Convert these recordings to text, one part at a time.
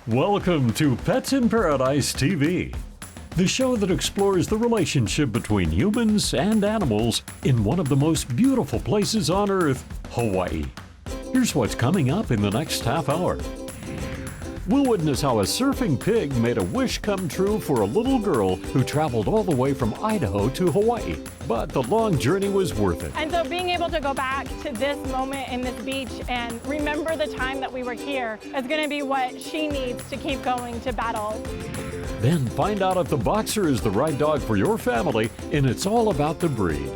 Welcome to Pets in Paradise TV, the show that explores the relationship between humans and animals in one of the most beautiful places on Earth, Hawaii. Here's what's coming up in the next half hour. We'll witness how a surfing pig made a wish come true for a little girl who traveled all the way from Idaho to Hawaii. But the long journey was worth it. And so being able to go back to this moment in this beach and remember the time that we were here is going to be what she needs to keep going to battle. Then find out if the boxer is the right dog for your family, and it's all about the breed.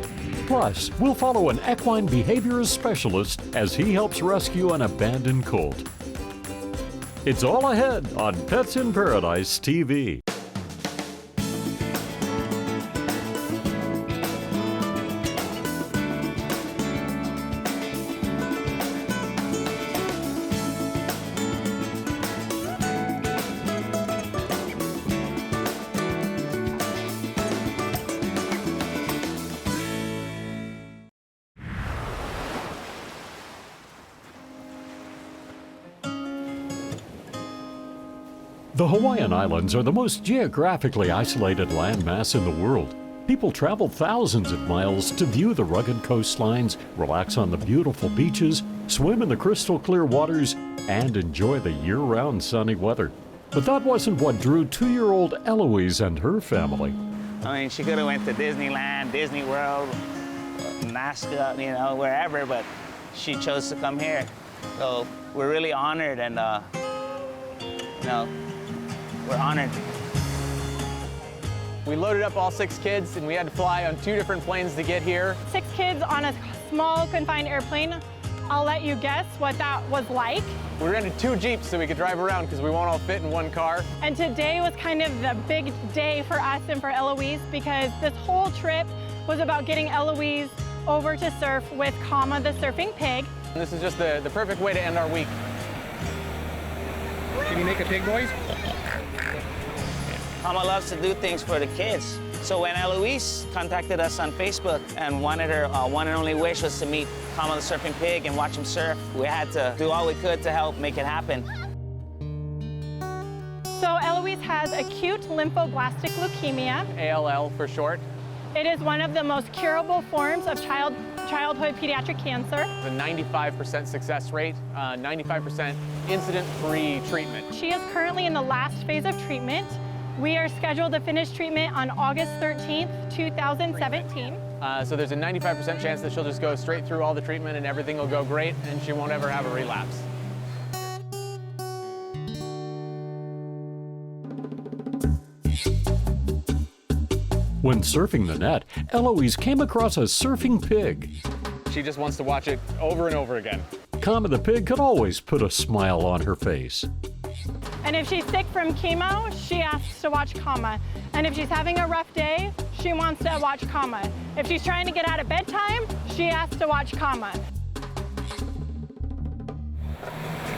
Plus, we'll follow an equine behaviorist specialist as he helps rescue an abandoned colt. It's all ahead on Pets in Paradise TV. The Hawaiian Islands are the most geographically isolated landmass in the world. People travel thousands of miles to view the rugged coastlines, relax on the beautiful beaches, swim in the crystal clear waters, and enjoy the year-round sunny weather. But that wasn't what drew 2-year-old Eloise and her family. I mean, she could have went to Disneyland, Disney World, Alaska, wherever, but she chose to come here. So we're really honored and, we're honored. We loaded up all 6 kids and we had to fly on 2 different planes to get here. 6 kids on a small confined airplane. I'll let you guess what that was like. We rented 2 Jeeps so we could drive around because we won't all fit in one car. And today was kind of the big day for us and for Eloise because this whole trip was about getting Eloise over to surf with Kama, the surfing pig. And this is just the perfect way to end our week. Can you make a pig noise? Kama loves to do things for the kids. So when Eloise contacted us on Facebook and wanted her one and only wish was to meet Kama the surfing pig and watch him surf, we had to do all we could to help make it happen. So Eloise has acute lymphoblastic leukemia. ALL for short. It is one of the most curable forms of childhood pediatric cancer. The 95% success rate, 95% incident-free treatment. She is currently in the last phase of treatment. We are scheduled to finish treatment on August 13th, 2017. So there's a 95% chance that she'll just go straight through all the treatment and everything will go great and she won't ever have a relapse. When surfing the net, Eloise came across a surfing pig. She just wants to watch it over and over again. Kama the pig could always put a smile on her face. And if she's sick from chemo, she asks to watch Kama. And if she's having a rough day, she wants to watch Kama. If she's trying to get out of bedtime, she asks to watch Kama.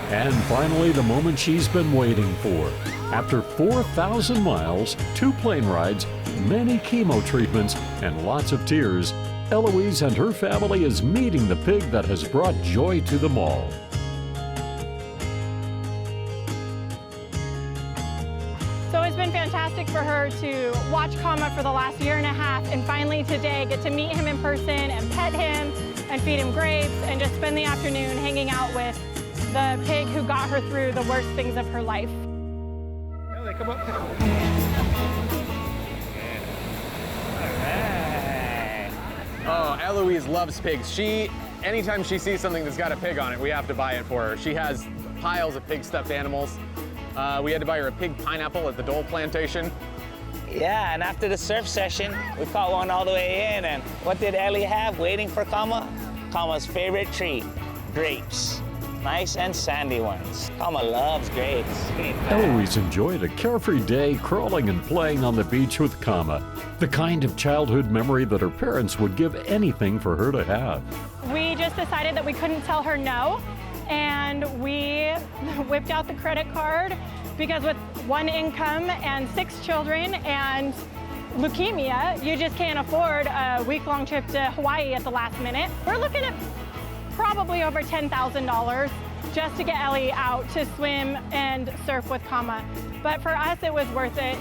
And finally, the moment she's been waiting for. After 4,000 miles, 2 plane rides, many chemo treatments, and lots of tears, Eloise and her family is meeting the pig that has brought joy to them all. So it's been fantastic for her to watch Kama for the last 1.5 years and finally today get to meet him in person and pet him and feed him grapes and just spend the afternoon hanging out with the pig who got her through the worst things of her life. Ellie, come up. Oh, Eloise loves pigs. Anytime she sees something that's got a pig on it, we have to buy it for her. She has piles of pig stuffed animals. We had to buy her a pig pineapple at the Dole plantation. Yeah, and after the surf session, we caught one all the way in, and what did Ellie have waiting for Kama? Kama's favorite treat, grapes. Nice and sandy ones. Kama loves grapes. Eloise enjoyed a carefree day crawling and playing on the beach with Kama, the kind of childhood memory that her parents would give anything for her to have. We just decided that we couldn't tell her no, and we whipped out the credit card because with 1 income and 6 children and leukemia, you just can't afford a week-long trip to Hawaii at the last minute. We're looking at probably over $10,000 just to get Ellie out to swim and surf with Kama. But for us, it was worth it,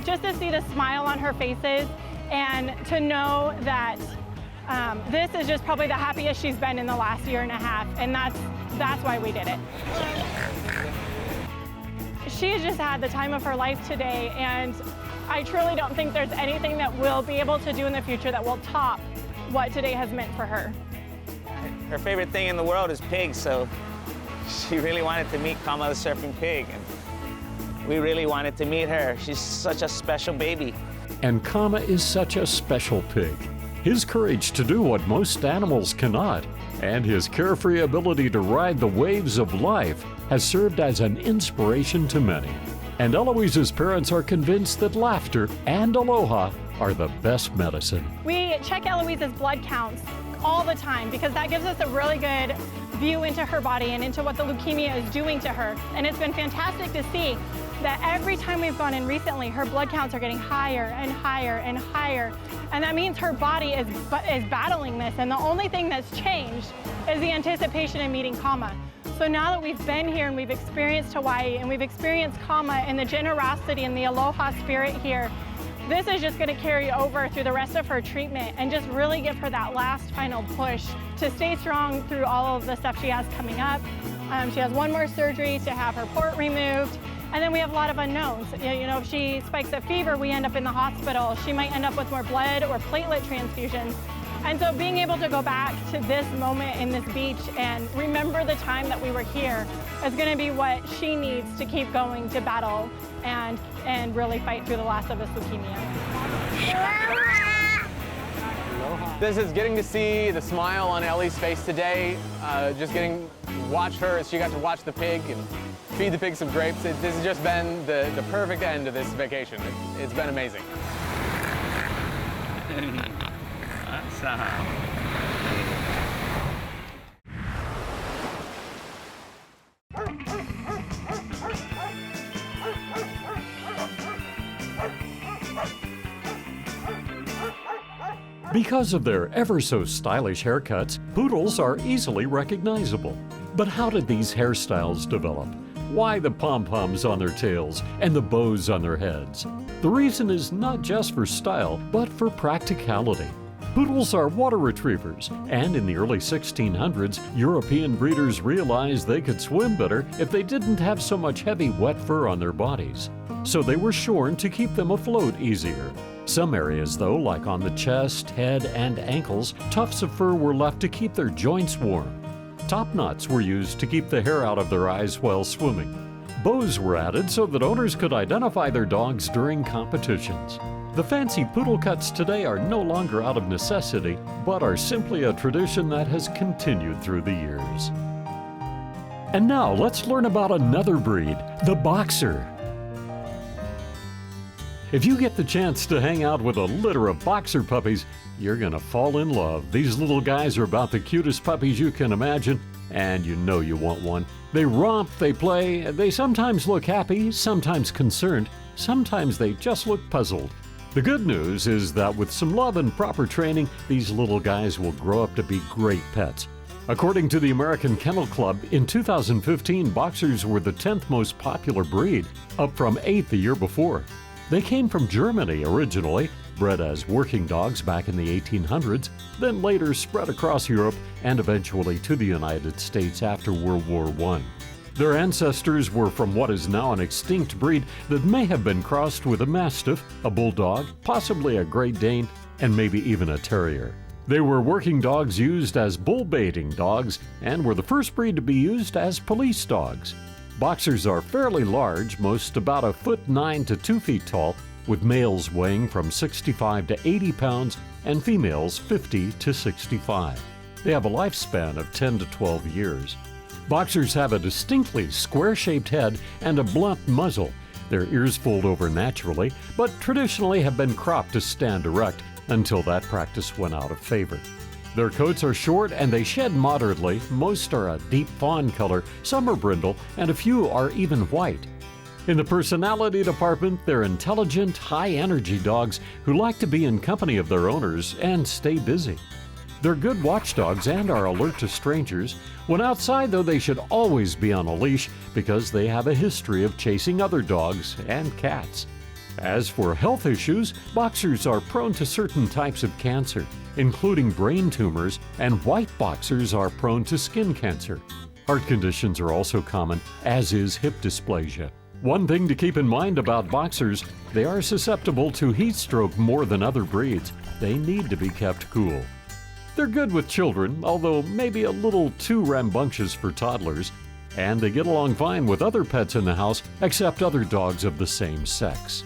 just to see the smile on her faces and to know that this is just probably the happiest she's been in the last year and a half, and that's why we did it. She has just had the time of her life today, and I truly don't think there's anything that we'll be able to do in the future that will top what today has meant for her. Her favorite thing in the world is pigs, so she really wanted to meet Kama the surfing pig, and we really wanted to meet her. She's such a special baby. And Kama is such a special pig. His courage to do what most animals cannot, and his carefree ability to ride the waves of life has served as an inspiration to many. And Eloise's parents are convinced that laughter and aloha are the best medicine. We check Eloise's blood counts all the time because that gives us a really good view into her body and into what the leukemia is doing to her. And it's been fantastic to see that every time we've gone in recently, her blood counts are getting higher and higher and higher. And that means her body is battling this. And the only thing that's changed is the anticipation of meeting Kama. So now that we've been here and we've experienced Hawaii and we've experienced Kama and the generosity and the aloha spirit here, this is just going to carry over through the rest of her treatment and just really give her that last final push to stay strong through all of the stuff she has coming up. She has one more surgery to have her port removed. And then we have a lot of unknowns. You know, if she spikes a fever, we end up in the hospital. She might end up with more blood or platelet transfusions. And so being able to go back to this moment in this beach and remember the time that we were here is going to be what she needs to keep going to battle and really fight through the last of this leukemia. This is getting to see the smile on Ellie's face today, just getting to watch her as she got to watch the pig and feed the pig some grapes. This has just been the perfect end to this vacation. It's been amazing. Because of their ever so stylish haircuts, poodles are easily recognizable. But how did these hairstyles develop? Why the pom-poms on their tails and the bows on their heads? The reason is not just for style, but for practicality. Poodles are water retrievers, and in the early 1600s, European breeders realized they could swim better if they didn't have so much heavy wet fur on their bodies. So they were shorn to keep them afloat easier. Some areas, though, like on the chest, head, and ankles, tufts of fur were left to keep their joints warm. Top knots were used to keep the hair out of their eyes while swimming. Bows were added so that owners could identify their dogs during competitions. The fancy poodle cuts today are no longer out of necessity, but are simply a tradition that has continued through the years. And now let's learn about another breed, the boxer. If you get the chance to hang out with a litter of boxer puppies, you're gonna fall in love. These little guys are about the cutest puppies you can imagine, and you know you want one. They romp, they play, they sometimes look happy, sometimes concerned, sometimes they just look puzzled. The good news is that with some love and proper training, these little guys will grow up to be great pets. According to the American Kennel Club, in 2015, boxers were the 10th most popular breed, up from 8th the year before. They came from Germany originally, bred as working dogs back in the 1800s, then later spread across Europe and eventually to the United States after World War I. Their ancestors were from what is now an extinct breed that may have been crossed with a Mastiff, a Bulldog, possibly a Great Dane, and maybe even a Terrier. They were working dogs used as bull baiting dogs and were the first breed to be used as police dogs. Boxers are fairly large, most about 1'9" to 2 feet tall, with males weighing from 65 to 80 pounds and females 50 to 65. They have a lifespan of 10 to 12 years. Boxers have a distinctly square-shaped head and a blunt muzzle. Their ears fold over naturally, but traditionally have been cropped to stand erect until that practice went out of favor. Their coats are short and they shed moderately. Most are a deep fawn color, some are brindle, and a few are even white. In the personality department, they're intelligent, high-energy dogs who like to be in company of their owners and stay busy. They're good watchdogs and are alert to strangers. When outside, though, they should always be on a leash because they have a history of chasing other dogs and cats. As for health issues, boxers are prone to certain types of cancer, including brain tumors, and white boxers are prone to skin cancer. Heart conditions are also common, as is hip dysplasia. One thing to keep in mind about boxers, they are susceptible to heat stroke more than other breeds. They need to be kept cool. They're good with children, although maybe a little too rambunctious for toddlers, and they get along fine with other pets in the house except other dogs of the same sex.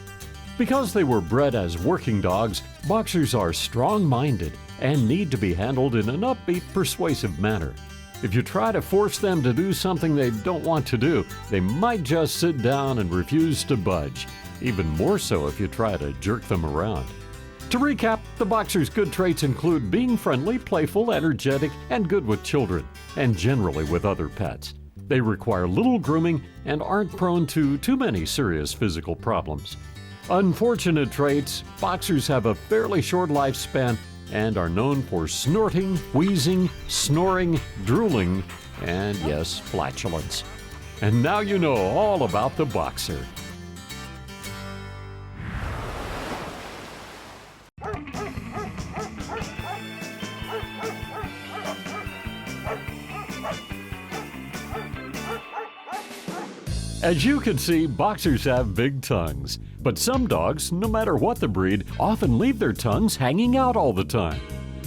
Because they were bred as working dogs, boxers are strong-minded and need to be handled in an upbeat, persuasive manner. If you try to force them to do something they don't want to do, they might just sit down and refuse to budge, even more so if you try to jerk them around. To recap, the boxer's good traits include being friendly, playful, energetic, and good with children, and generally with other pets. They require little grooming and aren't prone to too many serious physical problems. Unfortunate traits, boxers have a fairly short lifespan and are known for snorting, wheezing, snoring, drooling, and yes, flatulence. And now you know all about the boxer. As you can see, boxers have big tongues. But some dogs, no matter what the breed, often leave their tongues hanging out all the time.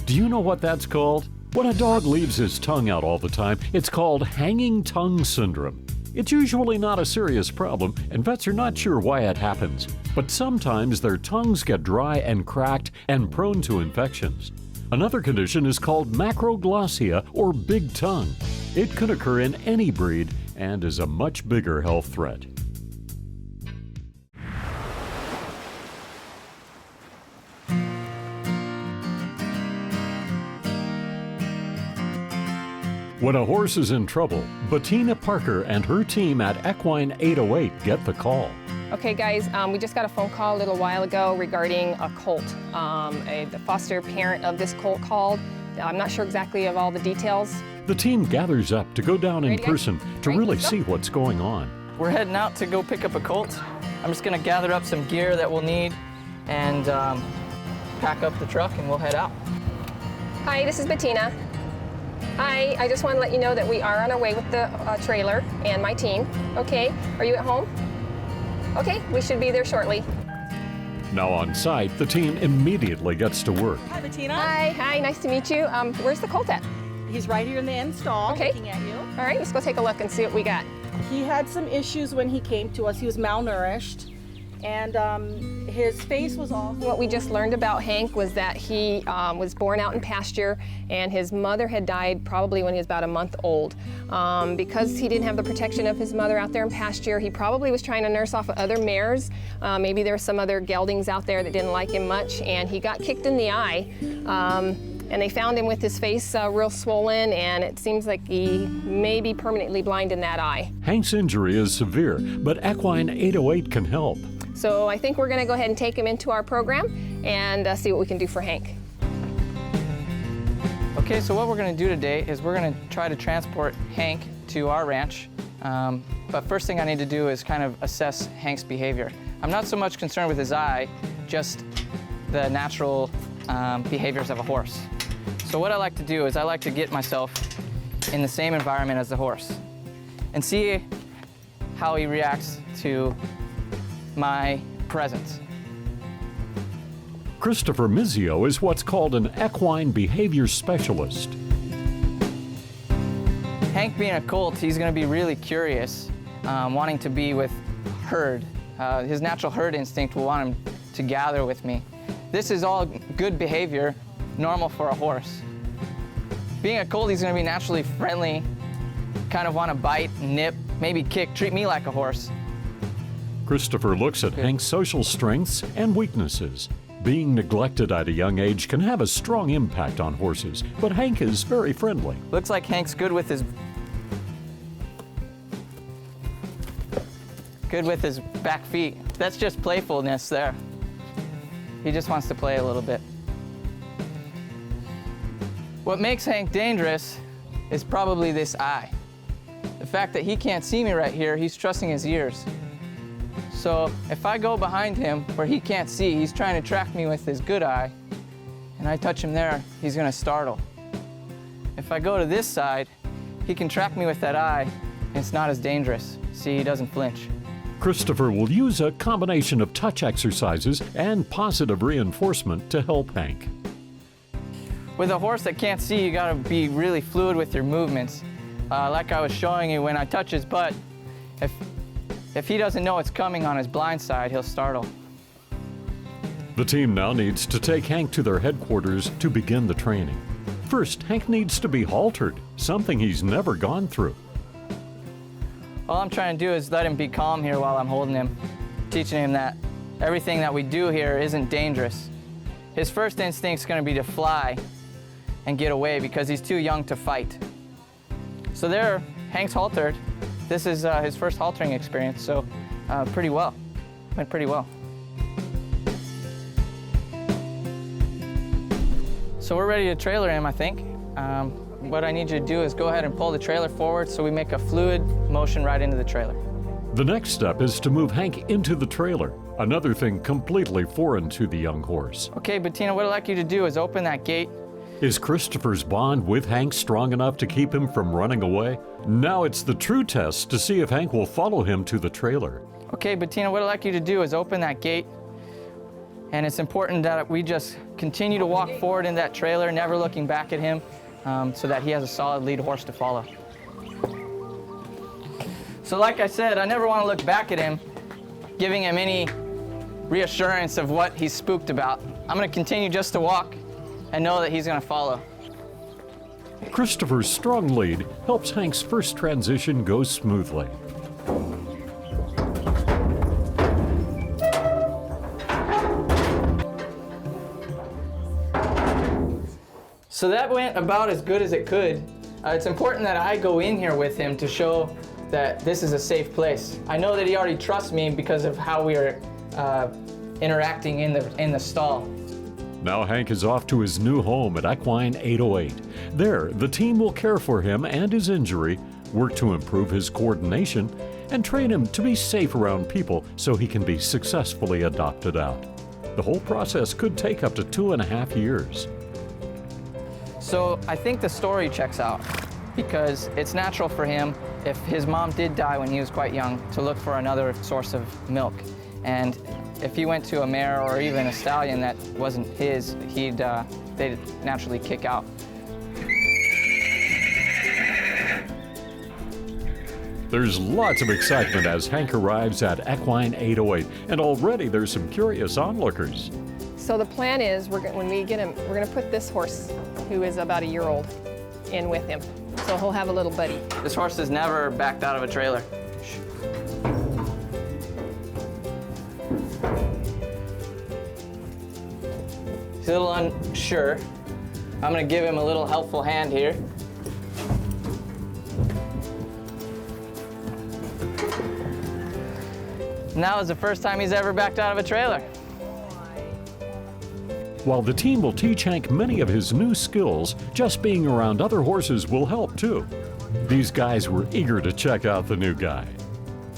Do you know what that's called? When a dog leaves his tongue out all the time, it's called hanging tongue syndrome. It's usually not a serious problem, and vets are not sure why it happens. But sometimes their tongues get dry and cracked and prone to infections. Another condition is called macroglossia, or big tongue. It can occur in any breed and is a much bigger health threat. When a horse is in trouble, Bettina Parker and her team at Equine 808 get the call. Okay guys, we just got a phone call a little while ago regarding a colt. The foster parent of this colt called. I'm not sure exactly of all the details. The team gathers up to go down in person to really see what's going on. We're heading out to go pick up a colt. I'm just gonna gather up some gear that we'll need and pack up the truck and we'll head out. Hi, this is Bettina. Hi, I just want to let you know that we are on our way with the trailer and my team. Okay, are you at home? Okay, we should be there shortly. Now on site, the team immediately gets to work. Hi, Bettina. Hi, nice to meet you. Where's the colt at? He's right here in the end stall, Okay. looking at you. All right, let's go take a look and see what we got. He had some issues when he came to us. He was malnourished, and his face was all... What we just learned about Hank was that he was born out in pasture, and his mother had died probably when he was about a month old. Because he didn't have the protection of his mother out there in pasture, he probably was trying to nurse off of other mares. Maybe there were some other geldings out there that didn't like him much, and he got kicked in the eye. And they found him with his face real swollen, and it seems like he may be permanently blind in that eye. Hank's injury is severe, but Equine 808 can help. So I think we're going to go ahead and take him into our program and see what we can do for Hank. Okay, so what we're gonna do today is we're gonna try to transport Hank to our ranch. But first thing I need to do is kind of assess Hank's behavior. I'm not so much concerned with his eye, just the natural behaviors of a horse. So what I like to do is I like to get myself in the same environment as the horse and see how he reacts to my presence. Christopher Mizio is what's called an equine behavior specialist. Hank being a colt, he's gonna be really curious, wanting to be with herd. His natural herd instinct will want him to gather with me. This is all good behavior, normal for a horse. Being a colt, he's gonna be naturally friendly, kind of wanna bite, nip, maybe kick, treat me like a horse. Christopher looks at Hank's social strengths and weaknesses. Being neglected at a young age can have a strong impact on horses, but Hank is very friendly. Looks like Hank's good with his back feet. That's just playfulness there. He just wants to play a little bit. What makes Hank dangerous is probably this eye. The fact that he can't see me right here, he's trusting his ears. So if I go behind him where he can't see, he's trying to track me with his good eye, and I touch him there, he's gonna startle. If I go to this side, he can track me with that eye, and it's not as dangerous. See, he doesn't flinch. Christopher will use a combination of touch exercises and positive reinforcement to help Hank. With a horse that can't see, you gotta be really fluid with your movements. Like I was showing you, when I touch his butt, if he doesn't know it's coming on his blind side, he'll startle. The team now needs to take Hank to their headquarters to begin the training. First, Hank needs to be haltered, something he's never gone through. All I'm trying to do is let him be calm here while I'm holding him, teaching him that everything that we do here isn't dangerous. His first instinct's gonna be to fly and get away because he's too young to fight. So there, Hank's haltered. This is his first haltering experience, so pretty well. Went pretty well. So we're ready to trailer him, I think. What I need you to do is go ahead and pull the trailer forward so we make a fluid motion right into the trailer. The next step is to move Hank into the trailer, another thing completely foreign to the young horse. Okay, Bettina, what I'd like you to do is open that gate. Is Christopher's bond with Hank strong enough to keep him from running away? Now it's the true test to see if Hank will follow him to the trailer. Okay, Bettina, what I'd like you to do is open that gate. And it's important that we just continue to walk forward in that trailer, never looking back at him, so that he has a solid lead horse to follow. So like I said, I never want to look back at him, giving him any reassurance of what he's spooked about. I'm going to continue just to walk and know that he's going to follow. Christopher's strong lead helps Hank's first transition go smoothly. So that went about as good as it could. It's important that I go in here with him to show that this is a safe place. I know that he already trusts me because of how we are interacting in the stall. Now Hank is off to his new home at Equine 808. There, the team will care for him and his injury, work to improve his coordination, and train him to be safe around people so he can be successfully adopted out. The whole process could take up to 2.5 years. So I think the story checks out because it's natural for him, if his mom did die when he was quite young, to look for another source of milk. And if he went to a mare or even a stallion that wasn't his, they'd naturally kick out. There's lots of excitement as Hank arrives at Equine 808, and already there's some curious onlookers. So the plan is, when we get him, we're going to put this horse, who is about a year old, in with him. So he'll have a little buddy. This horse has never backed out of a trailer. He's a little unsure. I'm going to give him a little helpful hand here. Now is the first time he's ever backed out of a trailer. While the team will teach Hank many of his new skills, just being around other horses will help too. These guys were eager to check out the new guy.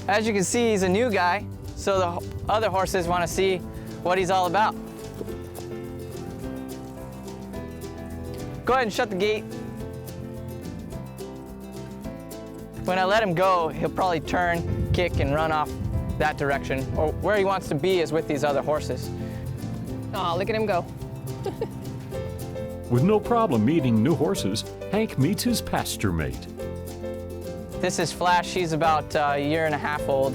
As you can see, he's a new guy, so the other horses want to see what he's all about. Go ahead and shut the gate. When I let him go, he'll probably turn, kick, and run off that direction. Or where he wants to be is with these other horses. Oh, look at him go. With no problem meeting new horses, Hank meets his pasture mate. This is Flash. She's about a year and a half old.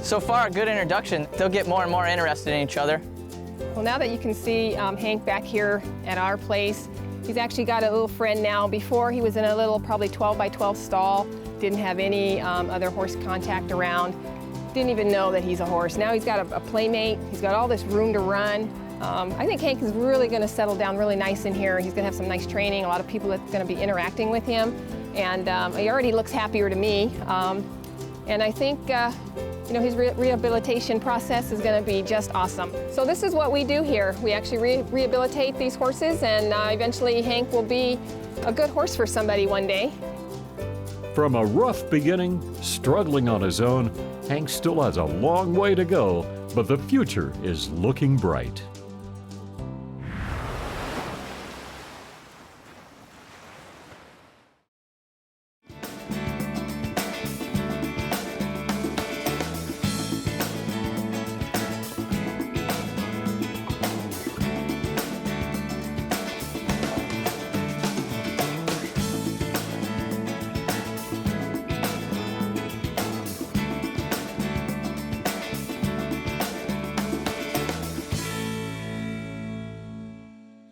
So far, a good introduction. They'll get more and more interested in each other. Well, now that you can see Hank back here at our place, he's actually got a little friend now. Before, he was in a little, probably 12 by 12 stall, didn't have any other horse contact around, didn't even know that he's a horse. Now he's got a playmate, he's got all this room to run. I think Hank is really going to settle down really nice in here. He's going to have some nice training, a lot of people that's going to be interacting with him, and he already looks happier to me. And I think you know, his rehabilitation process is going to be just awesome. So this is what we do here. We actually rehabilitate these horses, and eventually Hank will be a good horse for somebody one day. From a rough beginning, struggling on his own, Hank still has a long way to go, but the future is looking bright.